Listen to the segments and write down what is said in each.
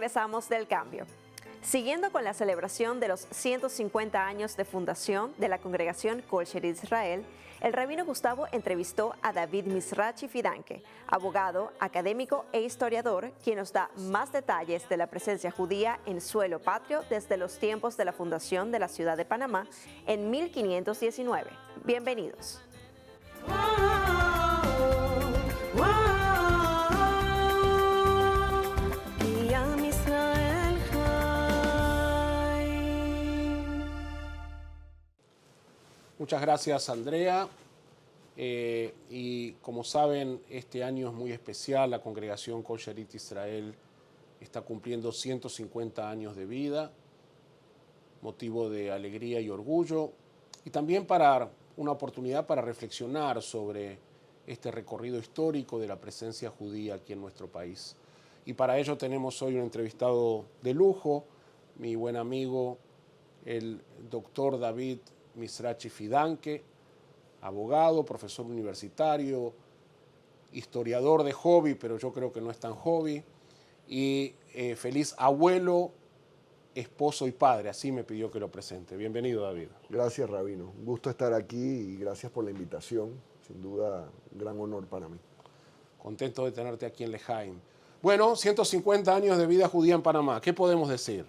regresamos del cambio. Siguiendo con la celebración de los 150 años de fundación de la congregación Kol Sherit Israel, el rabino Gustavo entrevistó a David Mizrachi Fidanque, abogado, académico e historiador, quien nos da más detalles de la presencia judía en suelo patrio desde los tiempos de la fundación de la ciudad de Panamá en 1519. Bienvenidos. Muchas gracias, Andrea. Y como saben, este año es muy especial. La congregación Kol Sherit Israel está cumpliendo 150 años de vida, motivo de alegría y orgullo, y también para una oportunidad para reflexionar sobre este recorrido histórico de la presencia judía aquí en nuestro país. Y para ello tenemos hoy un entrevistado de lujo, mi buen amigo, el doctor David Mizrachi Fidanque, abogado, profesor universitario, historiador de hobby, pero yo creo que no es tan hobby, y feliz abuelo, esposo y padre. Así me pidió que lo presente. Bienvenido, David. Gracias, Rabino. Un gusto estar aquí y gracias por la invitación. Sin duda, un gran honor para mí. Contento de tenerte aquí en Lejaim. Bueno, 150 años de vida judía en Panamá. ¿Qué podemos decir?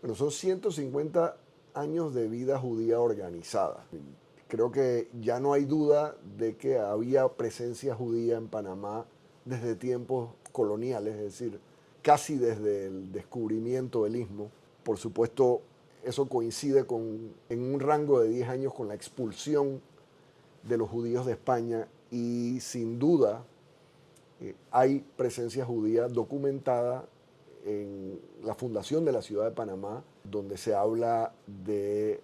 Bueno, son 150 años de vida judía organizada. Creo que ya no hay duda de que había presencia judía en Panamá desde tiempos coloniales, es decir, casi desde el descubrimiento del Istmo. Por supuesto, eso coincide en un rango de 10 años con la expulsión de los judíos de España y sin duda hay presencia judía documentada en la fundación de la ciudad de Panamá, donde se habla de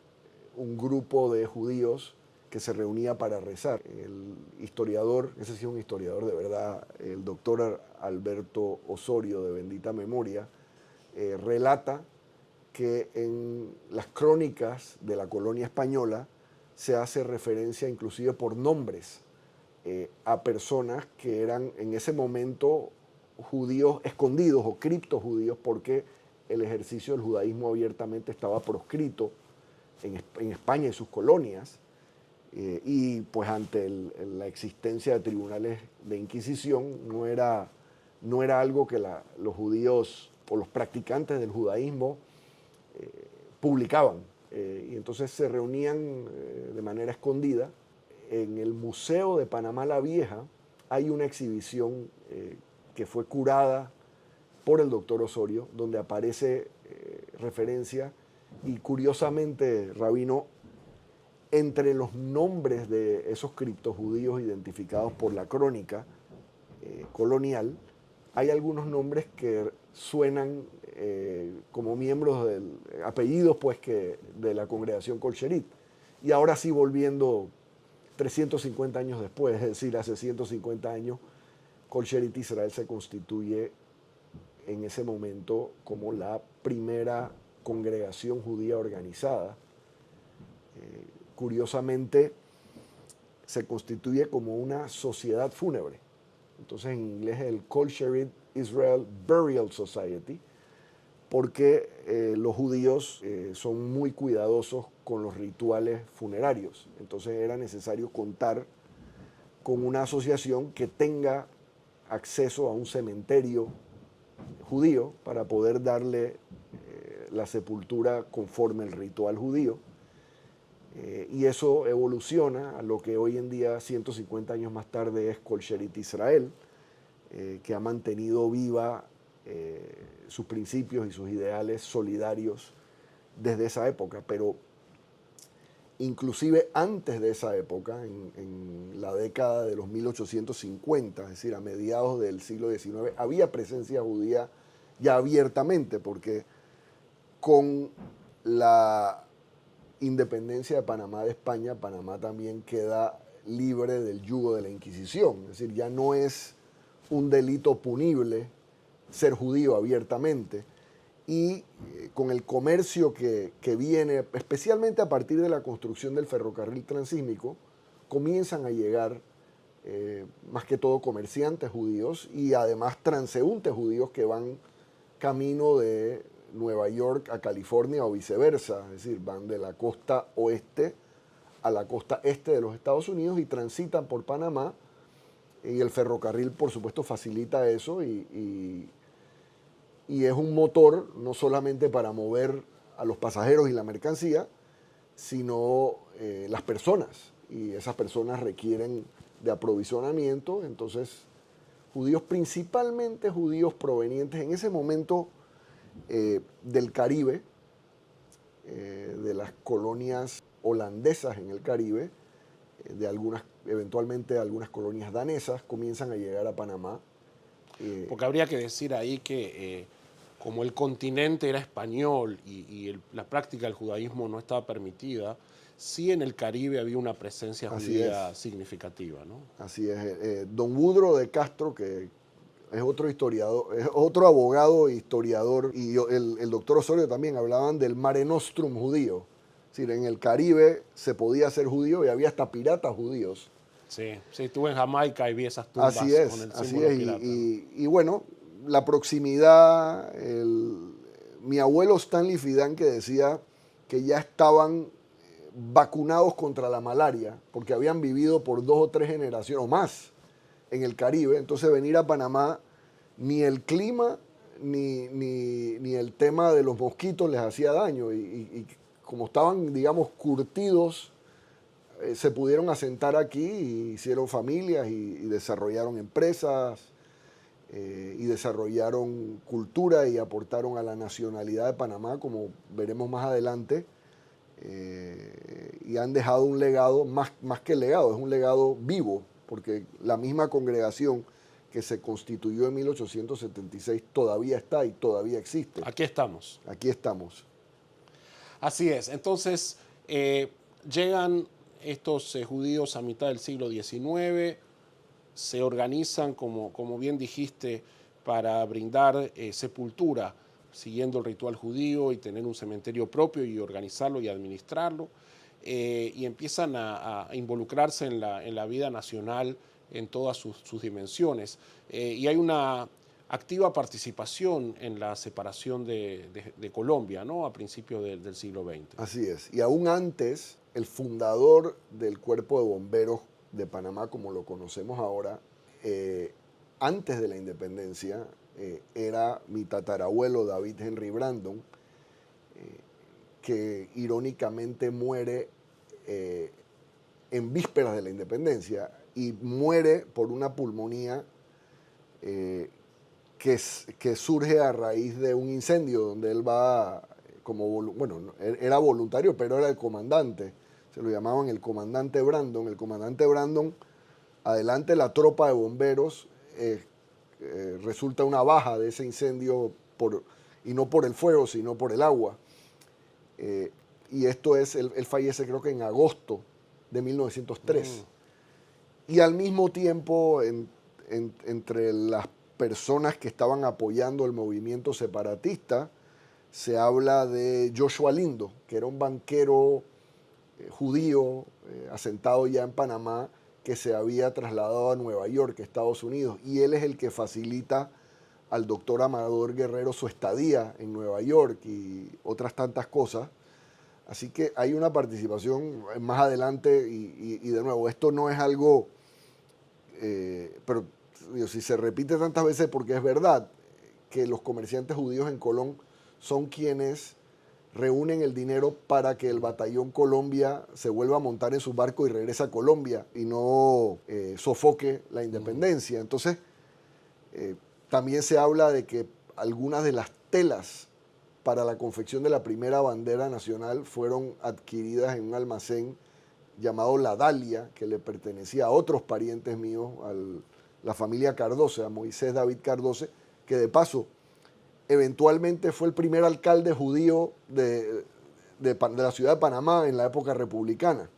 un grupo de judíos que se reunía para rezar. El historiador, ese sí es un historiador de verdad, el doctor Alberto Osorio, de bendita memoria, relata que en las crónicas de la colonia española se hace referencia inclusive por nombres a personas que eran en ese momento judíos escondidos o criptojudíos, porque el ejercicio del judaísmo abiertamente estaba proscrito en España y sus colonias, y pues ante la existencia de tribunales de inquisición no era algo que los judíos o los practicantes del judaísmo publicaban, y entonces se reunían de manera escondida. En el Museo de Panamá la Vieja hay una exhibición que fue curada por el doctor Osorio, donde aparece referencia, y curiosamente, Rabino, entre los nombres de esos criptojudíos identificados por la crónica colonial, hay algunos nombres que suenan como miembros apellidos pues, de la congregación Kol Sherit. Y ahora sí, volviendo 350 años después, es decir, hace 150 años, Kol Sherit Israel se constituye en ese momento como la primera congregación judía organizada. Curiosamente, se constituye como una sociedad fúnebre. Entonces, en inglés es el Kol Sherit Israel Burial Society, porque los judíos son muy cuidadosos con los rituales funerarios. Entonces, era necesario contar con una asociación que tenga acceso a un cementerio judío para poder darle la sepultura conforme el ritual judío. Y eso evoluciona a lo que hoy en día, 150 años más tarde, es Kol Sherit Israel, que ha mantenido viva sus principios y sus ideales solidarios desde esa época. Pero inclusive antes de esa época, en la década de los 1850, es decir, a mediados del siglo XIX, había presencia judía ya abiertamente, porque con la independencia de Panamá de España, Panamá también queda libre del yugo de la Inquisición. Es decir, ya no es un delito punible ser judío abiertamente. Y con el comercio que viene, especialmente a partir de la construcción del ferrocarril transísmico, comienzan a llegar más que todo comerciantes judíos y además transeúntes judíos que van camino de Nueva York a California o viceversa, es decir, van de la costa oeste a la costa este de los Estados Unidos y transitan por Panamá, y el ferrocarril por supuesto facilita eso y es un motor no solamente para mover a los pasajeros y la mercancía, sino las personas, y esas personas requieren de aprovisionamiento. Entonces judíos, principalmente judíos provenientes en ese momento del Caribe, de las colonias holandesas en el Caribe, eventualmente algunas colonias danesas, comienzan a llegar a Panamá. Porque habría que decir ahí que como el continente era español la práctica del judaísmo no estaba permitida, sí en el Caribe había una presencia judía significativa, ¿no? Así es. Don Woodrow de Castro, que es otro historiador, es otro abogado e historiador, y el doctor Osorio también hablaban del Mare Nostrum judío. Es decir, en el Caribe se podía ser judío y había hasta piratas judíos. Sí, estuve en Jamaica y vi esas tumbas con el símbolo pirata. Y bueno, la proximidad, mi abuelo Stanley Fidanque decía que ya estaban vacunados contra la malaria, porque habían vivido por 2 o 3 generaciones o más en el Caribe. Entonces venir a Panamá, ni el clima ni el tema de los mosquitos les hacía daño, y como estaban, digamos, curtidos, se pudieron asentar aquí y hicieron familias y desarrollaron empresas y desarrollaron cultura y aportaron a la nacionalidad de Panamá, como veremos más adelante, y han dejado un legado, más que legado, es un legado vivo, porque la misma congregación que se constituyó en 1876 todavía está y todavía existe. Aquí estamos. Aquí estamos. Así es. Entonces, llegan estos judíos a mitad del siglo XIX, se organizan, como bien dijiste, para brindar sepultura, siguiendo el ritual judío y tener un cementerio propio y organizarlo y administrarlo, y empiezan a involucrarse en la vida nacional en todas sus dimensiones. Y hay una activa participación en la separación de Colombia, ¿no?, a principios del siglo XX. Así es. Y aún antes, el fundador del Cuerpo de Bomberos de Panamá, como lo conocemos ahora, antes de la independencia, era mi tatarabuelo David Henry Brandon, que irónicamente muere en vísperas de la independencia, y muere por una pulmonía que surge a raíz de un incendio donde él va era voluntario, pero era el comandante. Se lo llamaban el comandante Brandon. El comandante Brandon, adelante la tropa de bomberos, resulta una baja de ese incendio, y no por el fuego, sino por el agua. Y esto es, él fallece creo que en agosto de 1903. Y al mismo tiempo, entre las personas que estaban apoyando el movimiento separatista, se habla de Joshua Lindo, que era un banquero judío asentado ya en Panamá, que se había trasladado a Nueva York, Estados Unidos, y él es el que facilita al doctor Amador Guerrero su estadía en Nueva York y otras tantas cosas. Así que hay una participación más adelante, y de nuevo, esto no es algo, pero si se repite tantas veces porque es verdad, que los comerciantes judíos en Colón son quienes reúnen el dinero para que el batallón Colombia se vuelva a montar en su barco y regrese a Colombia y no sofoque la independencia. Entonces, también se habla de que algunas de las telas para la confección de la primera bandera nacional fueron adquiridas en un almacén llamado La Dalia, que le pertenecía a otros parientes míos, a la familia Cardoce, a Moisés David Cardoce, que de paso eventualmente fue el primer alcalde judío de la ciudad de Panamá en la época republicana.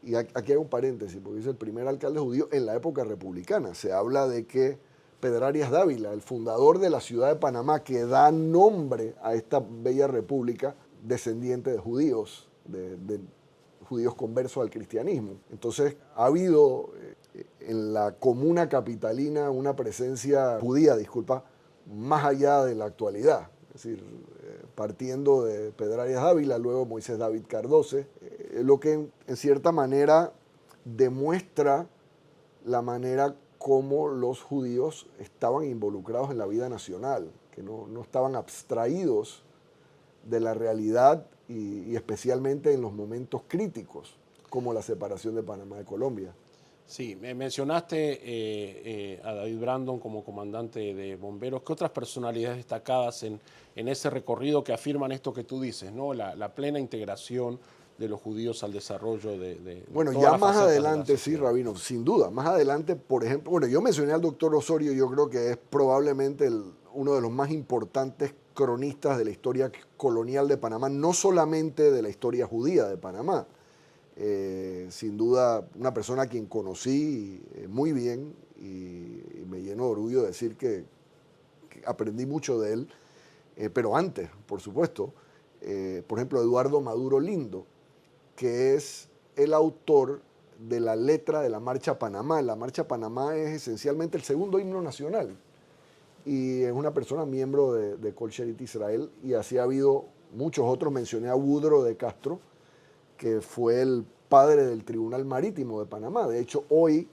Y aquí hay un paréntesis, porque es el primer alcalde judío en la época republicana. Se habla de que Pedro Arias Dávila, el fundador de la ciudad de Panamá, que da nombre a esta bella república, descendiente de judíos, de judíos conversos al cristianismo. Entonces ha habido en la comuna capitalina una presencia judía, más allá de la actualidad. Es decir, partiendo de Pedrarias Dávila, luego Moisés David Cardose, lo que en cierta manera demuestra la manera como los judíos estaban involucrados en la vida nacional, que no estaban abstraídos de la realidad y especialmente en los momentos críticos, como la separación de Panamá de Colombia. Sí, me mencionaste a David Brandon como comandante de bomberos. ¿Qué otras personalidades destacadas en ese recorrido que afirman esto que tú dices, ¿no? La plena integración de los judíos al desarrollo de bueno, todas ya las más facetas de la adelante, sí, sociedad? Rabino, sin duda. Más adelante, por ejemplo, bueno, yo mencioné al doctor Osorio, yo creo que es probablemente uno de los más importantes cronistas de la historia colonial de Panamá, no solamente de la historia judía de Panamá. Sin duda, una persona a quien conocí muy bien y me lleno de orgullo de decir que aprendí mucho de él, pero antes, por supuesto. Por ejemplo, Eduardo Maduro Lindo, que es el autor de la letra de la Marcha Panamá. La Marcha Panamá es esencialmente el segundo himno nacional y es una persona miembro de Kol Sherit Israel, y así ha habido muchos otros. Mencioné a Woodrow de Castro, que fue el padre del Tribunal Marítimo de Panamá. De hecho, hoy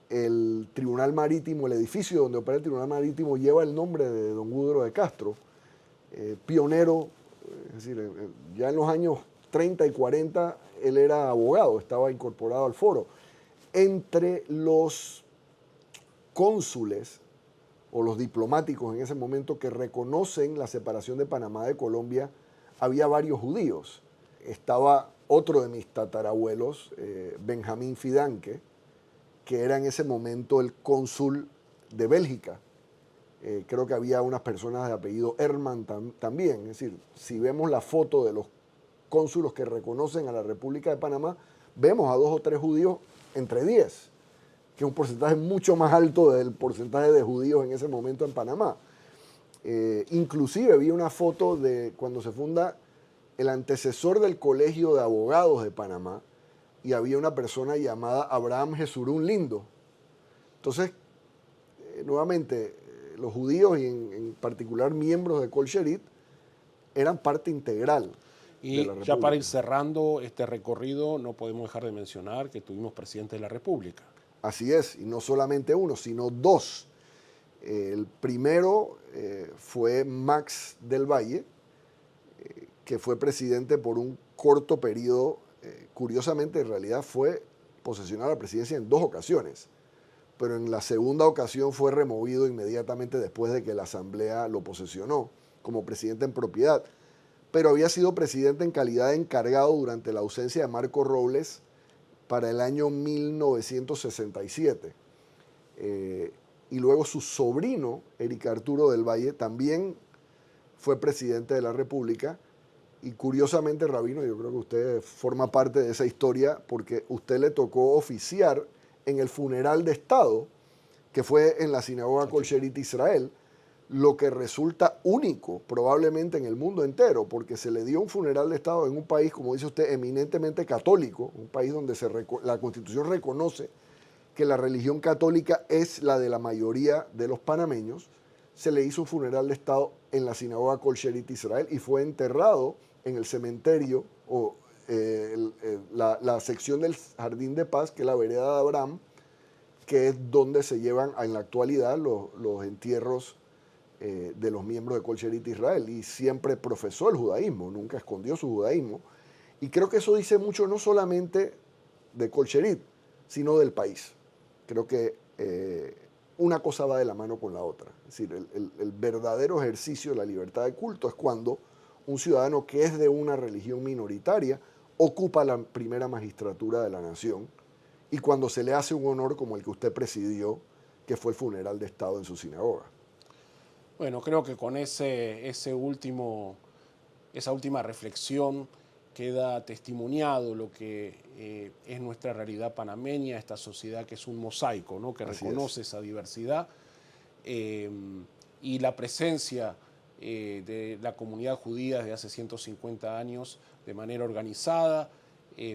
el Tribunal Marítimo, el edificio donde opera el Tribunal Marítimo, lleva el nombre de don Woodrow de Castro, pionero. Es decir, ya en los años 30 y 40 él era abogado, estaba incorporado al foro. Entre los cónsules o los diplomáticos en ese momento que reconocen la separación de Panamá de Colombia, había varios judíos. Estaba otro de mis tatarabuelos, Benjamín Fidanque, que era en ese momento el cónsul de Bélgica. Creo que había unas personas de apellido Herman también. Es decir, si vemos la foto de los cónsulos que reconocen a la República de Panamá, vemos a 2 o 3 judíos entre 10, que es un porcentaje mucho más alto del porcentaje de judíos en ese momento en Panamá. Inclusive vi una foto de cuando se funda el antecesor del Colegio de Abogados de Panamá, y había una persona llamada Abraham Jesurún Lindo. Entonces, nuevamente, los judíos y en particular miembros de Kol Sherit eran parte integral de Y la ya República. para ir cerrando este recorrido, no podemos dejar de mencionar que tuvimos presidente de la República. Así es, y no solamente uno, sino 2. El primero fue Max del Valle, que fue presidente por un corto periodo. Curiosamente, en realidad fue posesionado a la presidencia en 2 ocasiones, pero en la segunda ocasión fue removido inmediatamente después de que la Asamblea lo posesionó como presidente en propiedad. Pero había sido presidente en calidad de encargado durante la ausencia de Marco Robles para el año 1967. Y luego su sobrino, Eric Arturo del Valle, también fue presidente de la República. Y curiosamente, Rabino, yo creo que usted forma parte de esa historia porque usted le tocó oficiar en el funeral de Estado, que fue en la sinagoga Kol Sherit Israel, lo que resulta único probablemente en el mundo entero, porque se le dio un funeral de Estado en un país, como dice usted, eminentemente católico, un país donde la Constitución reconoce que la religión católica es la de la mayoría de los panameños. Se le hizo un funeral de Estado en la sinagoga Kol Sherit Israel y fue enterrado en el cementerio o la sección del Jardín de Paz, que es la vereda de Abraham, que es donde se llevan en la actualidad los entierros de los miembros de Kol Sherit Israel, y siempre profesó el judaísmo, nunca escondió su judaísmo. Y creo que eso dice mucho no solamente de Kol Sherit, sino del país. Creo que una cosa va de la mano con la otra. Es decir, el verdadero ejercicio de la libertad de culto es cuando un ciudadano que es de una religión minoritaria ocupa la primera magistratura de la nación, y cuando se le hace un honor como el que usted presidió, que fue el funeral de Estado en su sinagoga. Bueno, creo que con esa última reflexión queda testimoniado lo que es nuestra realidad panameña, esta sociedad que es un mosaico, ¿no? Que reconoce esa diversidad, y la presencia de la comunidad judía desde hace 150 años de manera organizada,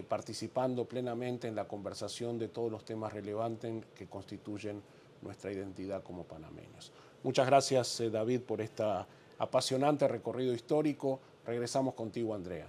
participando plenamente en la conversación de todos los temas relevantes que constituyen nuestra identidad como panameños. Muchas gracias, David, por este apasionante recorrido histórico. Regresamos contigo, Andrea.